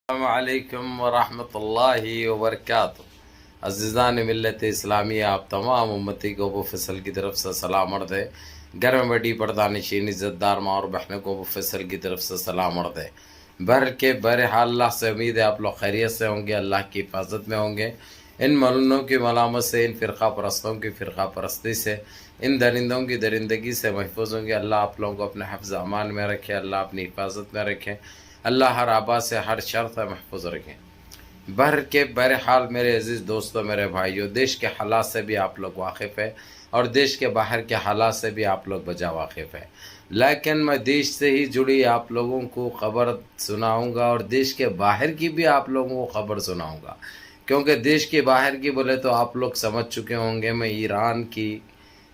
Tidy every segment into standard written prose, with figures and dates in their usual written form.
السلام علیکم ورحمۃ اللہ وبرکاتہ۔ عزیزان ملت اسلامیہ، آپ تمام امتی کو ابو فیصل کی طرف سے سلام عرض ہے۔ گھر میں بیٹھی پردہ نشین عزت دار ماں اور بہنوں کو ابو فیصل کی طرف سے سلام عرض ہے۔ بہرحال اللہ سے امید ہے آپ لوگ خیریت سے ہوں گے، اللہ کی حفاظت میں ہوں گے۔ ان ملنوں کی ملامت سے، ان فرقہ پرستوں کی فرقہ پرستی سے، ان درندوں کی درندگی سے محفوظ ہوں گے۔ اللہ آپ لوگوں کو اپنے حفظ امان میں رکھے، اللہ اپنی حفاظت میں رکھے، اللہ ہر آبا سے، ہر شر سے محفوظ رکھیں۔ بہرحال میرے عزیز دوستوں، میرے بھائیوں، دیش کے حالات سے بھی آپ لوگ واقف ہیں اور دیش کے باہر کے حالات سے بھی آپ لوگ بجا واقف ہیں، لیکن میں دیش سے ہی جڑی آپ لوگوں کو خبر سناؤں گا اور دیش کے باہر کی بھی آپ لوگوں کو خبر سناؤں گا، کیونکہ دیش کے باہر کی بولے تو آپ لوگ سمجھ چکے ہوں گے۔ میں ایران کی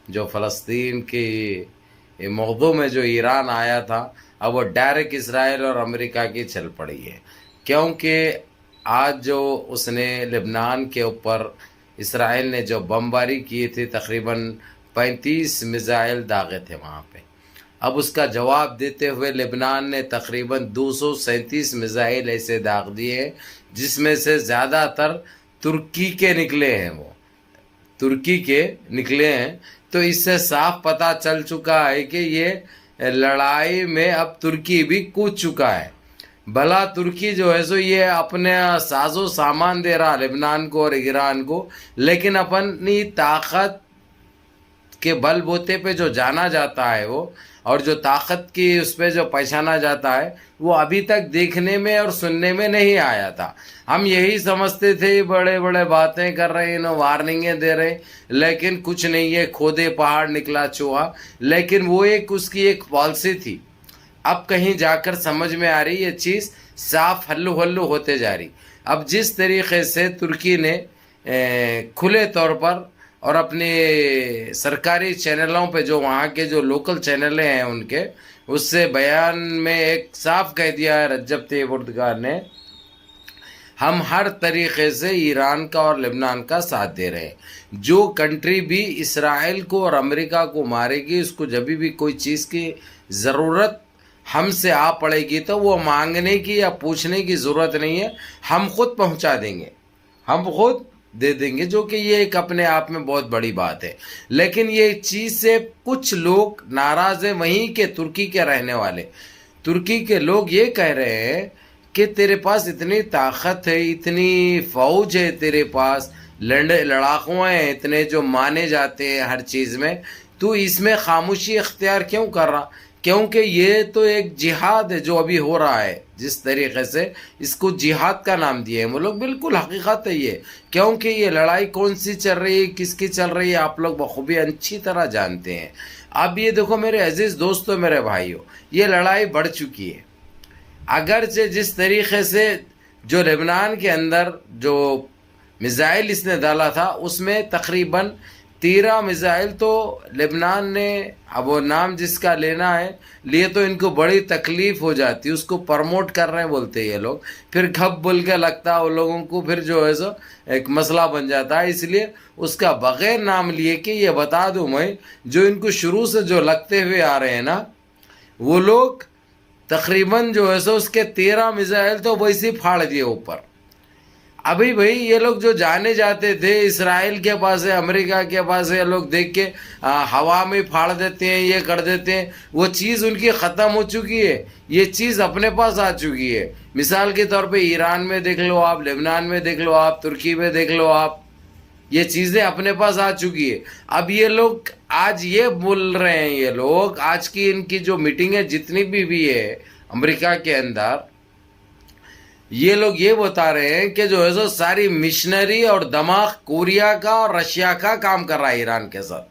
جو فلسطین کی موضوع میں جو ایران آیا تھا، اب وہ ڈائریکٹ اسرائیل اور امریکہ کی چل پڑی ہے، کیونکہ آج جو اس نے لبنان کے اوپر اسرائیل نے جو بمباری کی تھی، تقریباً 35 میزائل داغے تھے وہاں پہ۔ اب اس کا جواب دیتے ہوئے لبنان نے تقریباً 237 میزائل ایسے داغ دیے، جس میں سے زیادہ تر ترکی کے نکلے ہیں، وہ ترکی کے نکلے ہیں۔ تو اس سے صاف پتہ چل چکا ہے کہ یہ لڑائی میں اب ترکی بھی کود چکا ہے۔ بھلا ترکی جو ہے سو یہ اپنے ساز و سامان دے رہا لبنان کو اور ایران کو، لیکن اپنی طاقت کے بل بوتے پہ جو جانا جاتا ہے وہ، اور جو طاقت کی اس پہ جو پہچانا جاتا ہے، وہ ابھی تک دیکھنے میں اور سننے میں نہیں آیا تھا۔ ہم یہی سمجھتے تھے بڑے بڑے باتیں کر رہے ہیں، وارننگیں دے رہے ہیں، لیکن کچھ نہیں ہے، کھودے پہاڑ نکلا چوہا۔ لیکن وہ اس کی ایک پالیسی تھی، اب کہیں جا کر سمجھ میں آ رہی یہ چیز صاف ہلو ہلو ہوتے جا رہی۔ اب جس طریقے سے ترکی نے کھلے طور پر اور اپنے سرکاری چینلوں پہ، جو وہاں کے جو لوکل چینلیں ہیں ان کے، اس سے بیان میں ایک صاف کہہ دیا ہے رجب طیب اردگان نے، ہم ہر طریقے سے ایران کا اور لبنان کا ساتھ دے رہے ہیں۔ جو کنٹری بھی اسرائیل کو اور امریکہ کو مارے گی، اس کو جب بھی کوئی چیز کی ضرورت ہم سے آ پڑے گی تو وہ مانگنے کی یا پوچھنے کی ضرورت نہیں ہے، ہم خود پہنچا دیں گے، ہم خود دے دیں گے، جو کہ یہ ایک اپنے آپ میں بہت بڑی بات ہے۔ لیکن یہ چیز سے کچھ لوگ ناراض ہیں، وہیں کے ترکی کے رہنے والے ترکی کے لوگ یہ کہہ رہے ہیں کہ تیرے پاس اتنی طاقت ہے، اتنی فوج ہے تیرے پاس، لڑاکو ہیں اتنے جو مانے جاتے ہیں ہر چیز میں، تو اس میں خاموشی اختیار کیوں کر رہا؟ کیونکہ یہ تو ایک جہاد ہے جو ابھی ہو رہا ہے۔ جس طریقے سے اس کو جہاد کا نام دیے ہیں وہ لوگ، بالکل حقیقت ہے یہ، کیونکہ یہ لڑائی کون سی چل رہی ہے، کس کی چل رہی ہے، آپ لوگ بخوبی اچھی طرح جانتے ہیں۔ اب یہ دیکھو میرے عزیز دوستو، میرے بھائیوں، یہ لڑائی بڑھ چکی ہے۔ اگرچہ جس طریقے سے جو لبنان کے اندر جو میزائل اس نے ڈالا تھا، اس میں تقریباً 13 میزائل تو لبنان نے، اب وہ نام جس کا لینا ہے لیے تو ان کو بڑی تکلیف ہو جاتی، اس کو پرموٹ کر رہے ہیں بولتے یہ لوگ، پھر گھپ بول کے لگتا ہے وہ لوگوں کو، پھر جو ہے سو ایک مسئلہ بن جاتا ہے۔ اس لیے اس کا بغیر نام لیے کہ یہ بتا دوں میں، جو ان کو شروع سے جو لگتے ہوئے آ رہے ہیں نا، وہ لوگ تقریباً جو ہے سو اس کے 13 میزائل تو ویسے پھاڑ دیے اوپر۔ ابھی بھائی یہ لوگ جو جانے جاتے تھے، اسرائیل کے پاس ہے، امریکہ کے پاس ہے، یہ لوگ دیکھ کے ہوا میں پھاڑ دیتے ہیں، یہ کر دیتے ہیں، وہ چیز ان کی ختم ہو چکی ہے، یہ چیز اپنے پاس آ چکی ہے۔ مثال کے طور پہ ایران میں دیکھ لو آپ، لبنان میں دیکھ لو آپ، ترکی میں دیکھ لو آپ، یہ چیزیں اپنے پاس آ چکی ہے۔ اب یہ لوگ آج یہ بول رہے ہیں، یہ لوگ آج کی ان کی جو میٹنگیں جتنی بھی ہے امریکہ کے اندر، یہ لوگ یہ بتا رہے ہیں کہ جو ہے سو ساری مشنری اور دماغ کوریا کا اور رشیا کا کام کر رہا ہے ایران کے ساتھ۔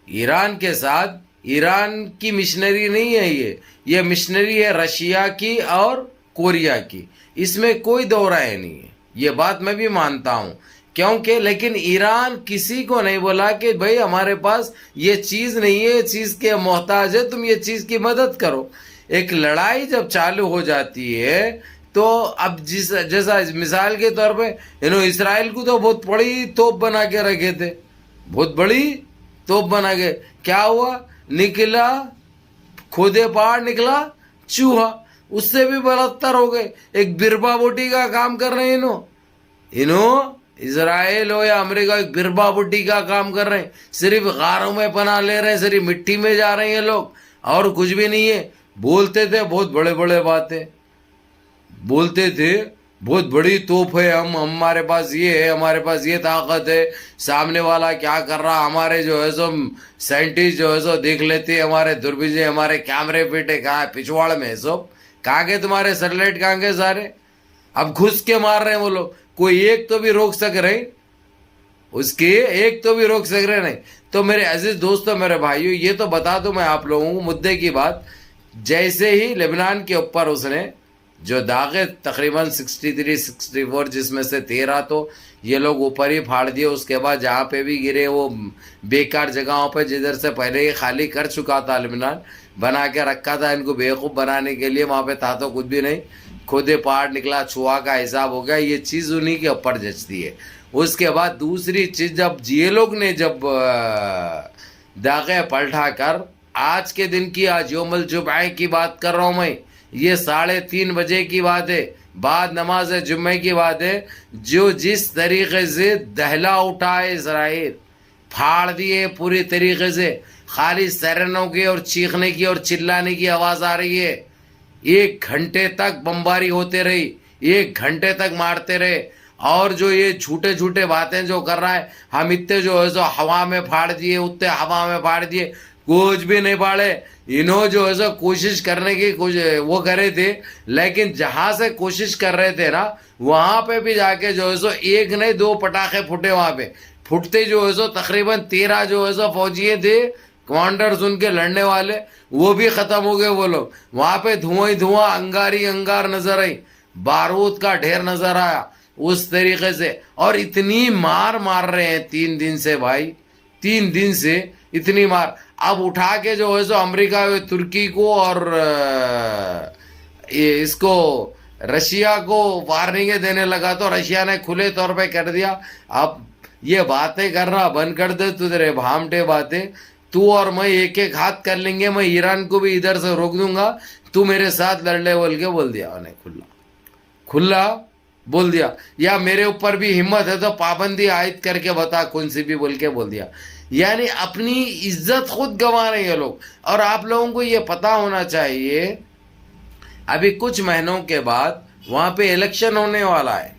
ایران کے ساتھ ایران کی مشنری نہیں ہے، یہ مشنری ہے رشیا کی اور کوریا کی، اس میں کوئی دو رائے نہیں ہے، یہ بات میں بھی مانتا ہوں۔ کیونکہ لیکن ایران کسی کو نہیں بولا کہ بھائی ہمارے پاس یہ چیز نہیں ہے، یہ چیز کے محتاج ہے، تم یہ چیز کی مدد کرو۔ ایک لڑائی جب چالو ہو جاتی ہے تو اب جیسا مثال کے طور پہ اسرائیل کو تو بہت بڑی توپ بنا کے رکھے تھے، بہت بڑی توپ بنا کے، کیا ہوا؟ نکلا کھودے پہاڑ، نکلا چوہا۔ اس سے بھی بدتر ہو گئے. ایک بربا بوٹی کا کام کر رہے ہیں انہوں اسرائیل ہو یا امریکہ, ایک بربا بوٹی کا کام کر رہے ہیں. صرف غاروں میں پناہ لے رہے ہیں, صرف مٹی میں جا رہے ہیں لوگ, اور کچھ بھی نہیں ہے. بولتے تھے بہت بڑے بڑے باتیں, بولتے تھے بہت بڑی توپ ہے, ہمارے پاس یہ ہے, ہمارے پاس یہ طاقت ہے, سامنے والا کیا کر رہا ہمارے جو ہے سو سائنٹسٹ جو ہے سو دیکھ لیتے, ہمارے دوربین, ہمارے کیمرے پیٹے کہاں ہے, پچھواڑ میں سب کہاں گئے, تمہارے سیٹلائٹ کہاں گئے سارے, اب گھس کے مار رہے ہیں وہ لوگ. کوئی ایک تو بھی روک سک رہے, اس کی ایک تو بھی روک سک رہے نہیں. تو میرے عزیز دوستو, میرے بھائیو, یہ تو بتا دوں میں آپ لوگوں کو مدعے کی بات, جیسے ہی لبنان کے اوپر اس نے جو داغے تقریباً 63-64 جس میں سے 13 تو یہ لوگ اوپر ہی پھاڑ دیے. اس کے بعد جہاں پہ بھی گرے وہ بیکار جگہوں پہ جدھر سے پہلے ہی خالی کر چکا تھا لبنان, بنا کے رکھا تھا ان کو بیوقوف بنانے کے لیے, وہاں پہ تھا تو کچھ بھی نہیں, خود پہاڑ نکلا, چھوا کا حساب ہو گیا. یہ چیز انہی کے اوپر جچتی ہے. اس کے بعد دوسری چیز, جب یہ لوگ نے جب داغے پلٹا کر آج کے دن کی, آج یوم الجمعہ کی بات کر رہا ہوں میں, یہ 3:30 بجے کی بات ہے, بعد نماز جمعہ کی بات ہے, جو جس طریقے سے دہلا اٹھا ہے اسرائیل, پھاڑ دیے پوری طریقے سے, خالی سیرنوں کی اور چیخنے کی اور چلانے کی آواز آ رہی ہے. 1 گھنٹے تک بمباری ہوتے رہی, 1 گھنٹے تک مارتے رہے. اور جو یہ جھوٹے جھوٹے باتیں جو کر رہا ہے, ہم اتنے جو ہے سو ہوا میں پھاڑ دیے, اتنے ہوا میں پھاڑ دیے, کچھ بھی نہیں پھاڑے. انہوں جو ہے سو کوشش کرنے کی وہ کرے تھے, لیکن جہاں سے کوشش کر رہے تھے نا, وہاں پہ بھی جا کے جو ہے سو 1 نہیں 2 پٹاخے پھٹے. وہاں پہ پھٹتے جو ہے سو تقریباً 13 جو ہے سو فوجی تھے, کمانڈرز ان کے لڑنے والے, وہ بھی ختم ہو گئے وہ لوگ. وہاں پہ دھواں ہی دھواں, انگاری انگار نظر آئی, بارود کا ڈھیر نظر آیا اس طریقے سے. اور اتنی مار رہے ہیں 3 دن سے بھائی, 3 دن سے اتنی مار. اب اٹھا کے جو ہے سو امریکہ ترکی کو اور اس کو رشیا کو وارننگیں دینے لگا, تو رشیا نے کھلے طور پہ کر دیا, اب یہ باتیں کرنا بند کر دے, تو تیرے بھامٹے باتیں, تو اور میں ایک ایک ہاتھ کر لیں گے, میں ایران کو بھی ادھر سے روک دوں گا, تو میرے ساتھ لڑ لے بول کے بول دیا انہیں, کھلا بول دیا. یا میرے اوپر بھی ہمت ہے تو پابندی عائد کر کے بتا, کون سی بھی بول کے بول دیا. یعنی اپنی عزت خود گنوا رہے ہیں یہ لوگ. اور آپ لوگوں کو یہ پتا ہونا چاہیے, ابھی کچھ مہینوں کے بعد وہاں پہ الیکشن ہونے والا ہے,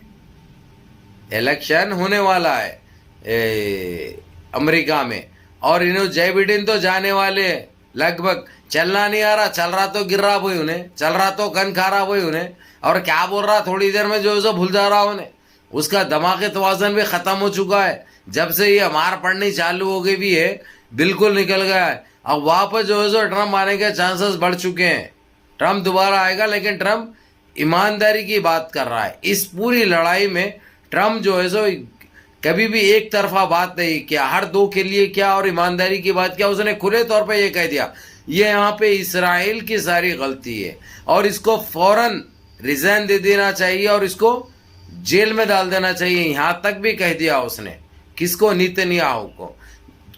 الیکشن ہونے والا ہے امریکہ میں, اور انہوں جے بائیڈن تو جانے والے لگ بھگ. چلنا نہیں آ رہا, چل رہا تو گر رہا وہی انہیں, چل رہا تو کن کھا رہا وہی انہیں, اور کیا بول رہا تھوڑی دیر میں جو ہے سو بھول جا رہا انہیں. اس کا دماغی توازن بھی ختم ہو چکا ہے, جب سے یہ مار پڑنی چالو ہو گئی بھی ہے, بالکل نکل گیا ہے. اب واپس جو ہے سو ٹرمپ آنے کے چانسز بڑھ چکے ہیں. ٹرمپ دوبارہ آئے گا, لیکن ٹرمپ ایمانداری کی بات کر رہا ہے. اس پوری لڑائی میں ٹرمپ جو ہے سو کبھی بھی ایک طرفہ بات نہیں کیا, ہر دو کے لیے کیا اور ایمانداری کی بات کیا. اس نے کھلے طور پہ یہ کہہ دیا, یہ یہاں پہ اسرائیل کی ساری غلطی ہے, اور اس کو فوراً ریزائن دے دینا چاہیے, اور اس کو جیل میں ڈال دینا چاہیے. یہاں تک بھی کہہ دیا اس نے. کس کو؟ نیتنیاہو کو.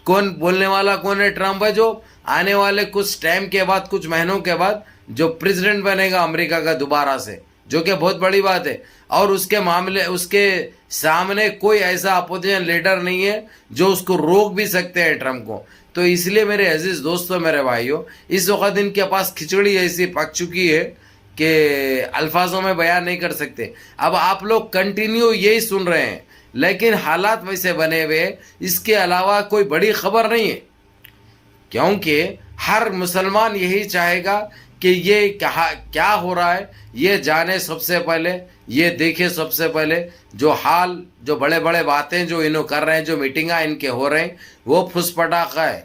کون بولنے والا کون ہے؟ ٹرمپ ہے, جو آنے والے کچھ ٹائم کے بعد, کچھ مہینوں کے بعد جو پریزیڈنٹ بنے گا امریکہ کا دوبارہ سے, جو کہ بہت بڑی بات ہے. اور اس کے معاملے, اس کے سامنے کوئی ایسا اپوزیشن لیڈر نہیں ہے جو اس کو روک بھی سکتے ہیں ٹرمپ کو. تو اس لیے میرے عزیز دوستو, میرے بھائیو, اس وقت ان کے پاس کھچڑی ایسی پک چکی ہے کہ الفاظوں میں بیان نہیں کر سکتے. اب آپ لوگ کنٹینیو یہی سن رہے ہیں, لیکن حالات ویسے بنے ہوئے, اس کے علاوہ کوئی بڑی خبر نہیں ہے. کیونکہ ہر مسلمان یہی چاہے گا کہ یہ کیا ہو رہا ہے یہ جانے سب سے پہلے, یہ دیکھے سب سے پہلے. جو حال, جو بڑے بڑے باتیں جو انہوں کر رہے ہیں, جو میٹنگاں ان کے ہو رہے ہیں, وہ پھس پٹاخہ ہے,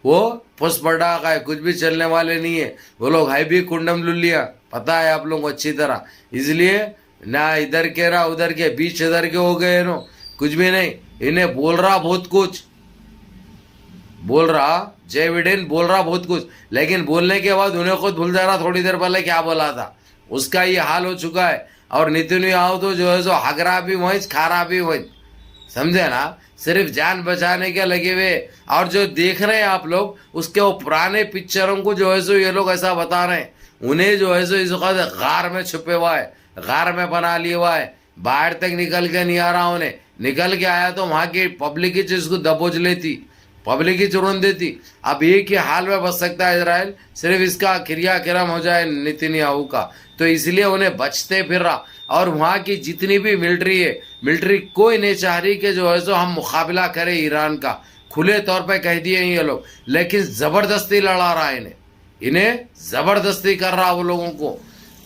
وہ پھس پٹاخہ ہے, کچھ بھی چلنے والے نہیں ہے. وہ لوگ ہے بھی کنڈم للیا, پتہ ہے آپ لوگوں کو اچھی طرح. اس لیے نہ ادھر کے رہا ادھر کے, بیچ ادھر کے ہو گئے انہوں, کچھ بھی نہیں. انہیں بول رہا بہت کچھ, بول رہا جے بائیڈن بول رہا بہت کچھ, لیکن بولنے کے بعد انہیں خود بھول جا رہا تھوڑی دیر پہلے کیا بولا تھا. اس کا یہ حال ہو چکا ہے. اور نیتنیاہو تو جو ہے سو ہگرا بھی وہیں, کھارا بھی وہیں, سمجھے نا, صرف جان بچانے کے لگے ہوئے. اور جو دیکھ رہے ہیں آپ لوگ, اس کے وہ پرانے پکچروں کو جو ہے سو یہ لوگ ایسا بتا رہے ہیں, انہیں جو ہے سو اس وقت غار میں چھپے ہوا ہے, غار میں بنا لیے ہوا ہے, باہر تک نکل کے نہیں آ رہا. انہیں نکل کے آیا تو وہاں کی پبلک ہی اس کو دبوچ لیتی, پبلک ہی چرون دیتی. اب ایک ہی حال میں بچ سکتا ہے اسرائیل, صرف اس کا کریا کرم ہو جائے نیتنیاہو کا, تو اس لیے انہیں بچتے پھر رہا. اور وہاں کی جتنی بھی ملٹری ہے, ملٹری کوئی نہیں چاہ رہی کہ جو ہے سو ہم مقابلہ کریں ایران کا, کھلے طور پہ کہہ دیے یہ لوگ, لیکن زبردستی لڑا رہا ہے انہیں زبردستی کر رہا وہ لوگوں کو.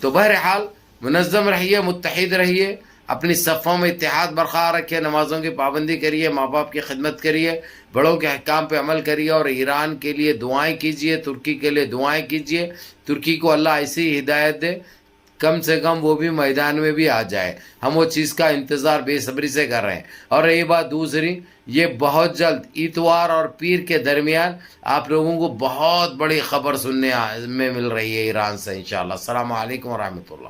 تو بہرحال منظم رہیے, متحد رہیے, اپنی صفوں میں اتحاد برقرار رکھیے, نمازوں کی پابندی کریے, ماں باپ کی خدمت کریے, بڑوں کے احکام پہ عمل کریے, اور ایران کے لیے دعائیں کیجیے, ترکی کے لیے دعائیں کیجیے. ترکی کو اللہ ایسی ہدایت دے کم سے کم وہ بھی میدان میں بھی آ جائے. ہم وہ چیز کا انتظار بے صبری سے کر رہے ہیں. اور یہ بات دوسری, یہ بہت جلد اتوار اور پیر کے درمیان آپ لوگوں کو بہت بڑی خبر سننے میں مل رہی ہے ایران سے انشاءاللہ. السلام علیکم ورحمۃ اللہ.